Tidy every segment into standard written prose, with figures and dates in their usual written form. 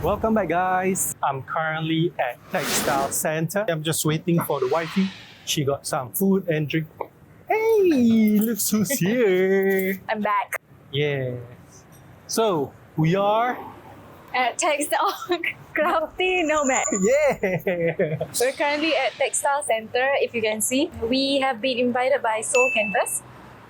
Welcome back, guys. I'm currently at Textile Center. I'm just waiting for the wifey. She got some food and drink. Hey, look who's here. I'm back Yes. So, we are... at Textile Crafty Nomads. Yeah. We're currently at Textile Center. If you can see, we have been invited by SoulCanvas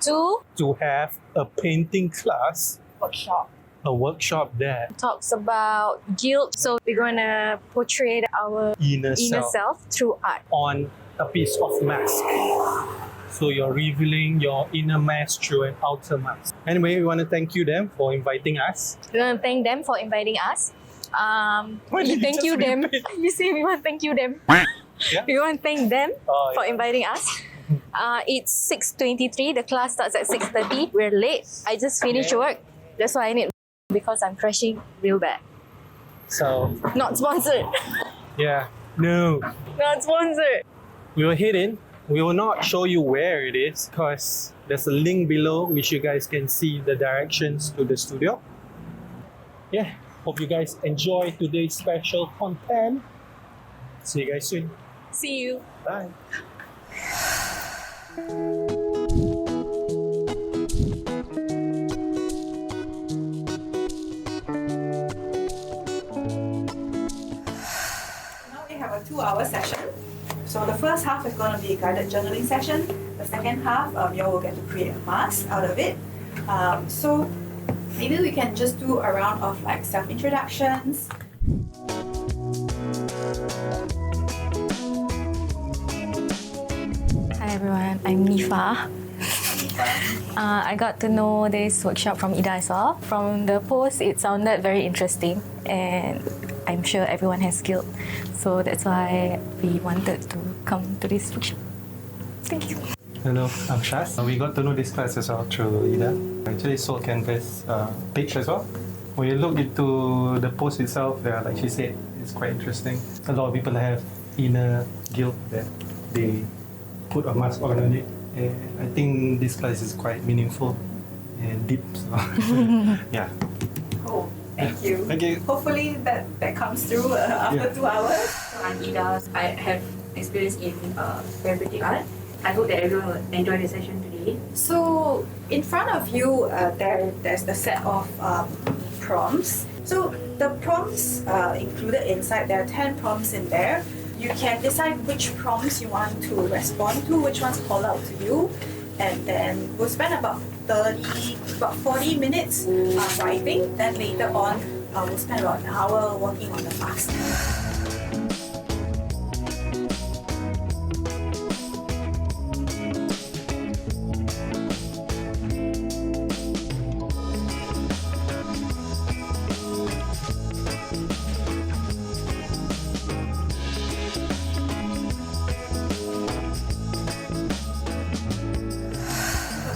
to To have a painting class, workshop. a workshop that Talks about guilt. So we're gonna portray our inner inner self self through art. on a piece of mask. So you're revealing your inner mask through an outer mask. Anyway, we want to thank you them for inviting us. We want to thank them for inviting us. Why did you Thank just you them. repeat? You see, we want to thank you them. Yeah? We want to thank them Oh, for yeah. inviting us. It's 6:23. The class starts at 6:30. We're late. I just finished Okay. work. That's why I need because I'm crashing real bad. So, Not sponsored. yeah. No. Not sponsored. We will hit in. We will not show you where it is because there's a link below which you guys can see the directions to the studio. Yeah. Hope you guys enjoy today's special content. See you guys soon. See you. Bye. Now we have a 2-hour session. So the first half is going to be a guided journaling session. The second half, you all will get to create a mask out of it. So maybe we can just do a round of like self-introductions. Hi everyone, I'm Nifa. I got to know this workshop from Ida as well. From the post, it sounded very interesting and I'm sure everyone has guilt. So that's why we wanted to come to this workshop. Thank you. Hello, I'm Shaz. We got to know this class as well through Ida. Actually, SoulCanvas page as well. When you look into the post itself, like she said, it's quite interesting. A lot of people have inner guilt that they put a mask on it. And I think this class is quite meaningful and deep. So yeah. Oh, thank you. Thank you. Hopefully that comes through after Yeah. 2 hours. I'm Ida. I have experience in therapeutic art. I hope that everyone will enjoy the session today. So in front of you, there's the set of prompts. So the prompts included inside, there are 10 prompts in there. You can decide which prompts you want to respond to, which ones call out to you, and then we'll spend about 40 minutes writing. Then later on, we'll spend about an hour working on the mask.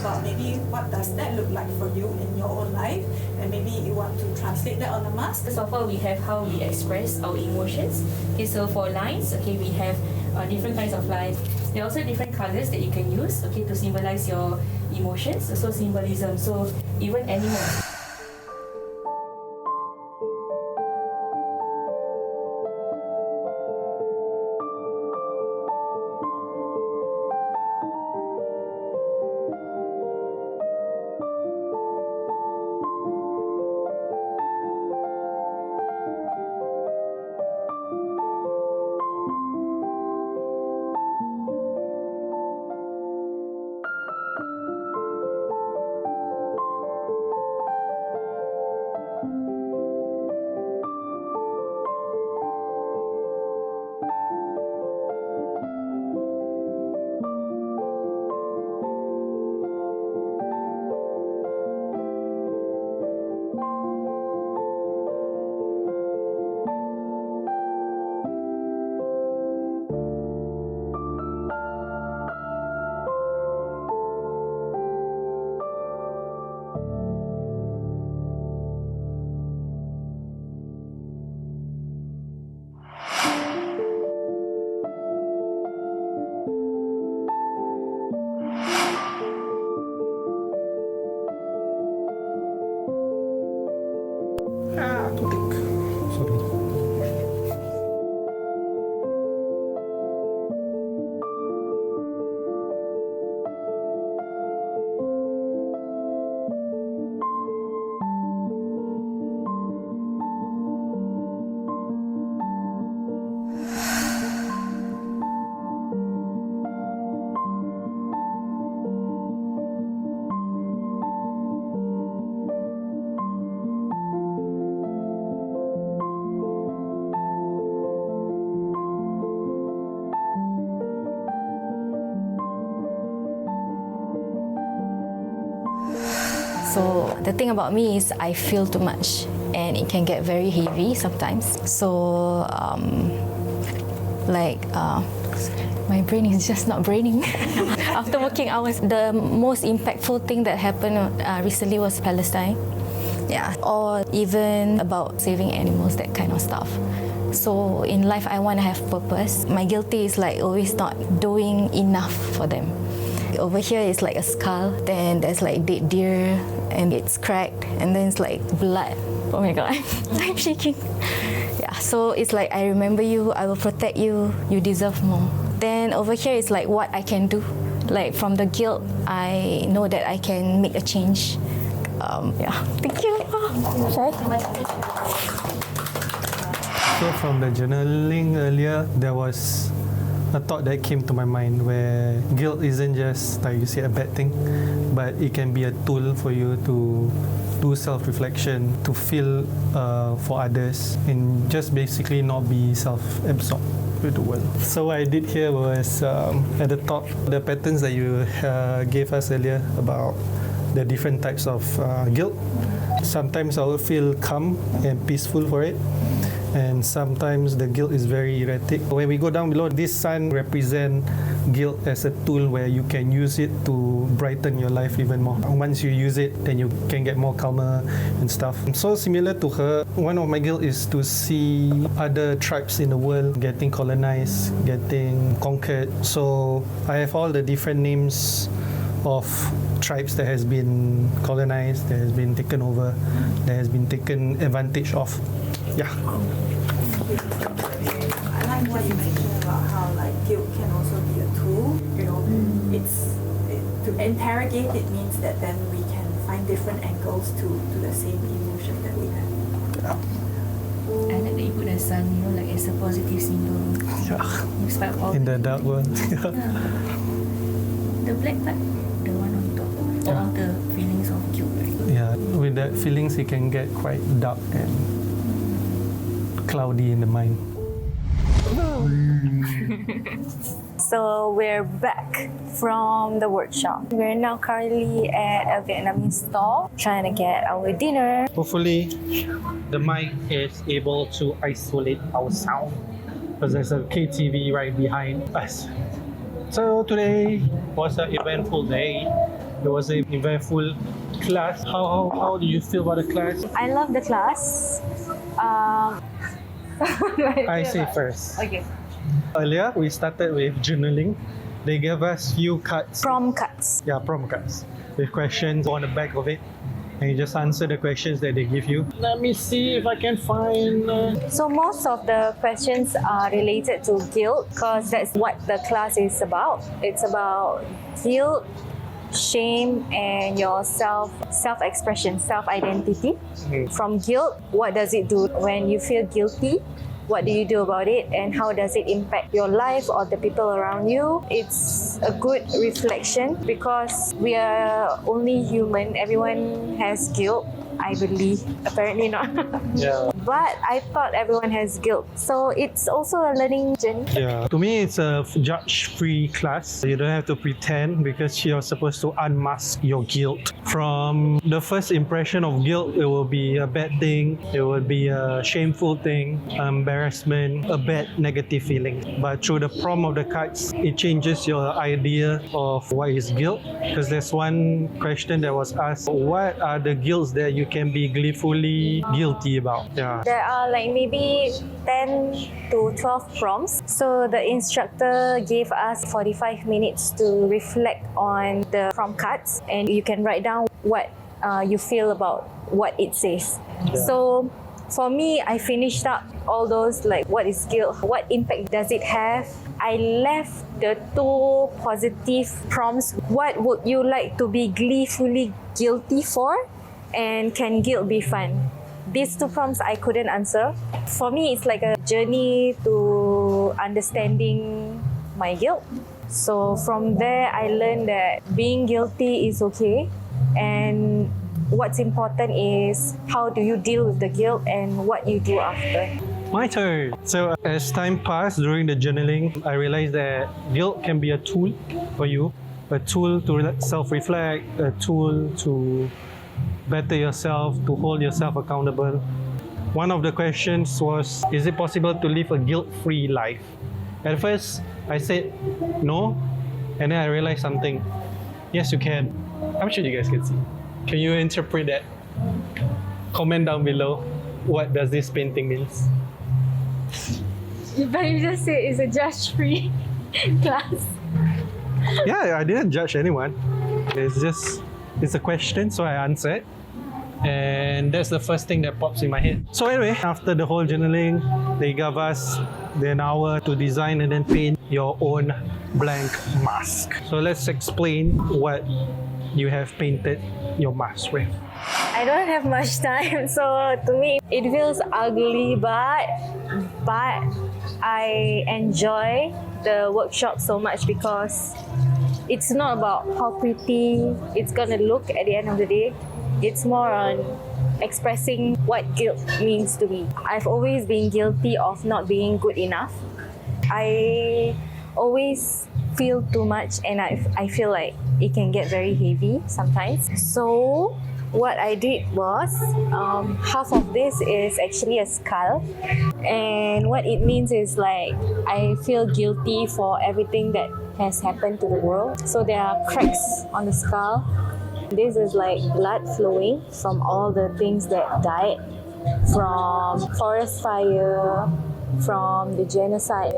About maybe what does that look like for you in your own life, and maybe you want to translate that on the mask. First of all, we have how we express our emotions. Okay, so for lines, okay, we have different kinds of lines. There are also different colors that you can use, okay, to symbolize your emotions. So symbolism. So even animals. So the thing about me is I feel too much and it can get very heavy sometimes. So my brain is just not braining. After working hours, the most impactful thing that happened recently was Palestine. Yeah, or even about saving animals, that kind of stuff. So in life, I want to have purpose. My guilty is like always not doing enough for them. Over here is like a skull, then there's like dead deer, and it's cracked, and then it's like blood. Oh my God, I'm shaking. Yeah, so it's like I remember you, I will protect you, you deserve more. Then over here is like what I can do. Like from the guilt, I know that I can make a change. Yeah, thank you. Sorry. So from the journaling earlier, there was a thought that came to my mind where guilt isn't just, like you say, a bad thing, but it can be a tool for you to do self-reflection, to feel for others, and just basically not be self-absorbed with the world. So what I did here was at the top, the patterns that you gave us earlier about the different types of guilt. Sometimes I will feel calm and peaceful for it, and sometimes the guilt is very erratic. When we go down below, this sun represents guilt as a tool where you can use it to brighten your life even more. Once you use it, then you can get more calmer and stuff. So similar to her, one of my guilt is to see other tribes in the world getting colonized, getting conquered. So I have all the different names of tribes that has been colonized, that has been taken over, that has been taken advantage of. Yeah. I like what you mentioned about how like guilt can also be a tool. You know, to interrogate it means that then we can find different angles to the same emotion that we have. I like that you put the sun, you know, like as a positive symbol. Yeah. In spite of all In the dark world. Yeah. The black part, the one on top, all the feelings of guilt, right? Yeah, with that feelings, it can get quite dark and cloudy in the mind. So we're back from the workshop. We're now currently at a Vietnamese stall trying to get our dinner. Hopefully, the mic is able to isolate our sound because there's a KTV right behind us. So today was an eventful day. It was an eventful class. How do you feel about the class? I love the class. I say first. Okay. Earlier, we started with journaling. They gave us few cards. Prompt cards. Yeah, prompt cards with questions on the back of it. And you just answer the questions that they give you. Let me see if I can find... So most of the questions are related to guilt because that's what the class is about. It's about guilt, shame, and your self-expression, self-identity. From guilt, what does it do when you feel guilty? What do you do about it, and how does it impact your life or the people around you? It's a good reflection because we are only human. Everyone has guilt, I believe. Apparently not. Yeah. But I thought everyone has guilt. So it's also a learning journey. Yeah. To me, it's a judge-free class. You don't have to pretend because you're supposed to unmask your guilt. From the first impression of guilt, it will be a bad thing. It will be a shameful thing, embarrassment, a bad negative feeling. But through the prompt of the cards, it changes your idea of what is guilt. Because there's one question that was asked, what are the guilts that you can be gleefully guilty about? Yeah. There are like maybe 10 to 12 prompts. So the instructor gave us 45 minutes to reflect on the prompt cards, and you can write down what you feel about what it says. Yeah. So for me, I finished up all those like what is guilt, what impact does it have. I left the 2 positive prompts. What would you like to be gleefully guilty for? And can guilt be fun? These 2 prompts I couldn't answer. For me, it's like a journey to understanding my guilt. So from there, I learned that being guilty is okay. And what's important is how do you deal with the guilt and what you do after. My turn. So as time passed during the journaling, I realized that guilt can be a tool for you. A tool to self-reflect, a tool to better yourself, to hold yourself accountable. One of the questions was, is it possible to live a guilt-free life? At first, I said no, and then I realized something. Yes, you can. I'm sure you guys can see. Can you interpret that? Comment down below. What does this painting means? But you just said it's a judge-free class. Yeah, I didn't judge anyone. It's a question, so I answered. And that's the first thing that pops in my head. So anyway, after the whole journaling, they gave us an hour to design and then paint your own blank mask. So let's explain what you have painted your mask with. I don't have much time, so to me it feels ugly, but I enjoy the workshop so much because it's not about how pretty it's gonna look at the end of the day. It's more on expressing what guilt means to me. I've always been guilty of not being good enough. I always feel too much, and I feel like it can get very heavy sometimes. So what I did was, half of this is actually a skull, and what it means is like I feel guilty for everything that has happened to the world. So there are cracks on the skull. This is like blood flowing from all the things that died, from forest fire, from the genocide.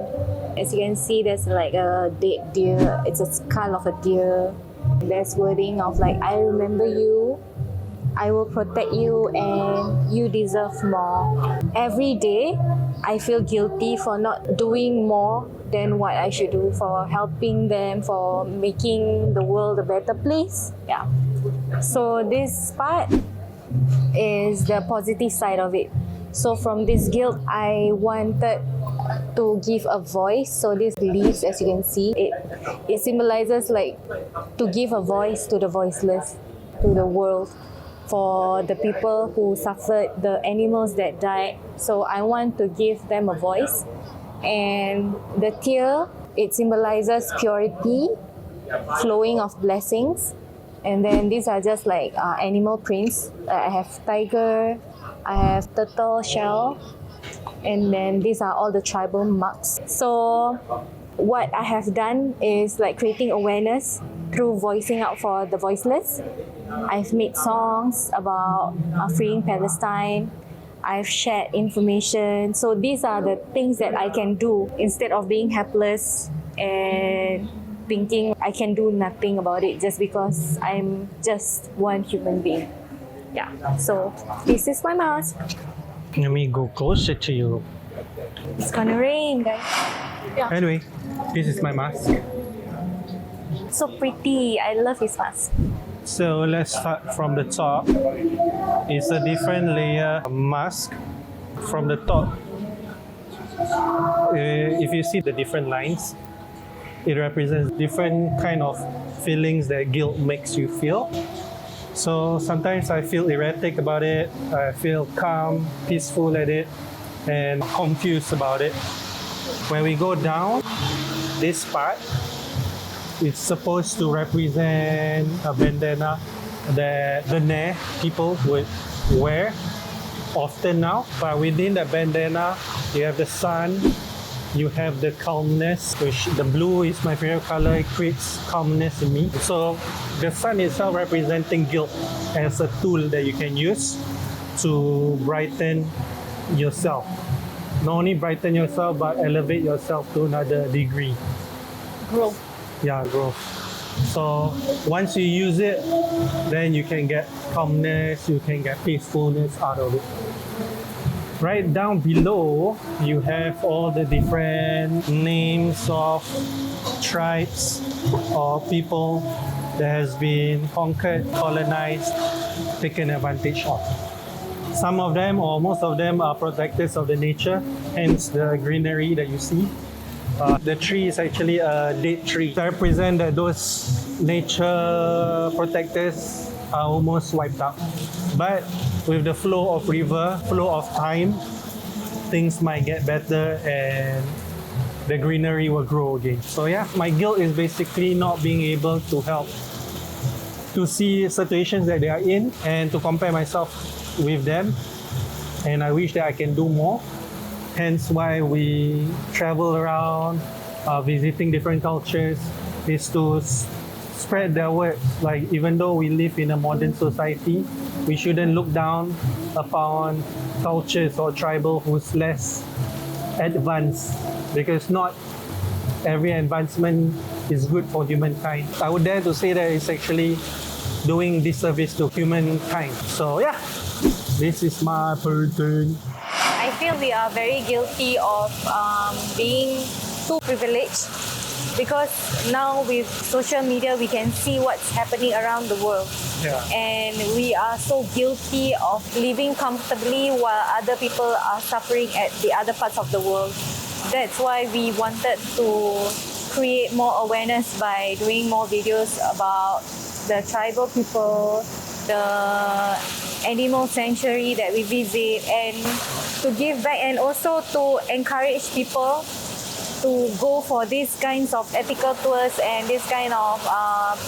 As you can see, there's like a dead deer. It's a skull of a deer. There's wording of like, I remember you, I will protect you, and you deserve more. Every day, I feel guilty for not doing more than what I should do, for helping them, for making the world a better place. Yeah. So this part is the positive side of it. So from this guilt, I wanted to give a voice. So these leaves, as you can see, it symbolizes like to give a voice to the voiceless, to the world, for the people who suffered, the animals that died. So I want to give them a voice. And the tear, it symbolizes purity, flowing of blessings. And then these are just like animal prints. I have tiger, I have turtle shell, and then these are all the tribal marks. So what I have done is like creating awareness through voicing out for the voiceless. I've made songs about freeing Palestine. I've shared information. So these are the things that I can do instead of being helpless and thinking I can do nothing about it just because I'm just one human being. Yeah, so this is my mask. Let me go closer to you. It's gonna rain, guys. Yeah. Anyway, this is my mask. So pretty. I love his mask. So let's start from the top. It's a different layer mask. From the top, if you see the different lines, it represents different kind of feelings that guilt makes you feel. So sometimes I feel erratic about it, I feel calm, peaceful at it, and confused about it. When we go down, this part, it's supposed to represent a bandana that the Ne people would wear often now. But within the bandana, you have the sun, you have the calmness, which the blue is my favorite color. It creates calmness in me. So the sun itself representing guilt as a tool that you can use to brighten yourself. Not only brighten yourself, but elevate yourself to another degree. Growth. Yeah, growth. So once you use it, then you can get calmness, you can get peacefulness out of it. Right down below, you have all the different names of tribes or people that has been conquered, colonized, taken advantage of. Some of them, or most of them, are protectors of the nature, hence the greenery that you see. The tree is actually a dead tree. To represent that those nature protectors are almost wiped out. But with the flow of river, flow of time, things might get better and the greenery will grow again. So yeah, my guilt is basically not being able to help to see situations that they are in and to compare myself with them. And I wish that I can do more. Hence why we travel around, visiting different cultures, is to spread their words. Like, even though we live in a modern society, we shouldn't look down upon cultures or tribal who's less advanced, because not every advancement is good for humankind. I would dare to say that it's actually doing disservice to humankind. So yeah, this is my turn. I feel we are very guilty of being too privileged, because now with social media we can see what's happening around the world. Yeah. And we are so guilty of living comfortably while other people are suffering at the other parts of the world. That's why we wanted to create more awareness by doing more videos about the tribal people, the animal sanctuary that we visit, and to give back, and also to encourage people to go for these kinds of ethical tours and this kind of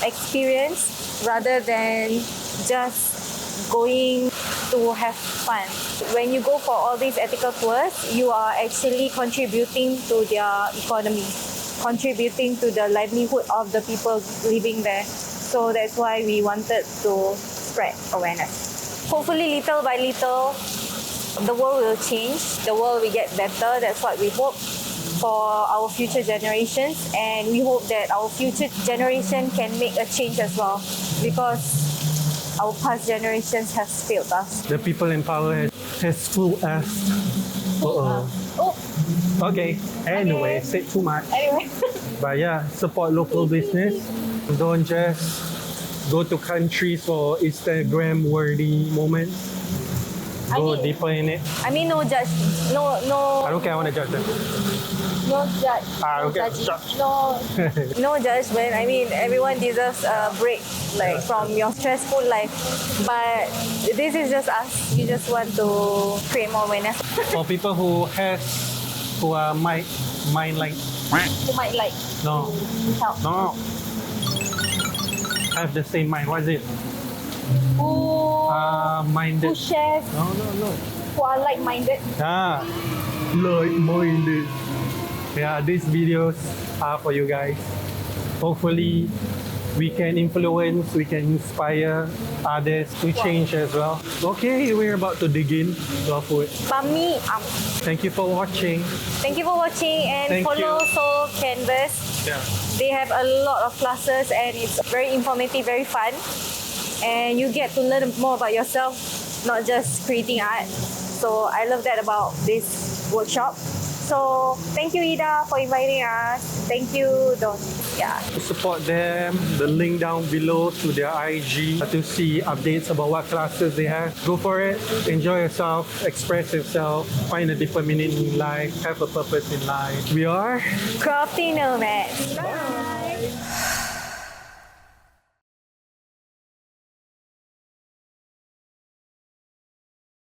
experience, rather than just going to have fun. When you go for all these ethical tours, you are actually contributing to their economy, contributing to the livelihood of the people living there. So that's why we wanted to spread awareness. Hopefully, little by little, the world will change, the world will get better. That's what we hope for our future generations, and we hope that our future generation can make a change as well, because our past generations have failed us. The people in power has fooled us. Oh, Okay, anyway, said too much. anyway. But yeah, support local business. Don't just go to countries for Instagram-worthy moments. Go deeper in it. I mean, no judge, no. I don't care, I want to judge them. No judge. No okay, judging. judge. No judgment. I mean, everyone deserves a break, like from your stressful life. But this is just us. We just want to create more awareness. For people who are mind like Who might like no help. no have the same mind. What is it? Who Minded. shares, No. who are like-minded. Like-minded. Yeah, these videos are for you guys. Hopefully, we can influence, we can inspire others to change as well. Okay, we're about to dig in to our food. Pami up. Thank you for watching. Thank you for watching, and Thank follow you. Soul Canvas. Yeah. They have a lot of classes, and it's very informative, very fun. And you get to learn more about yourself, not just creating art. So I love that about this workshop. So thank you, Ida, for inviting us. Thank you, Don. Yeah. To support them, the link down below to their IG to see updates about what classes they have. Go for it, enjoy yourself, express yourself, find a different meaning in life, have a purpose in life. We are Crafty Nomads. Bye.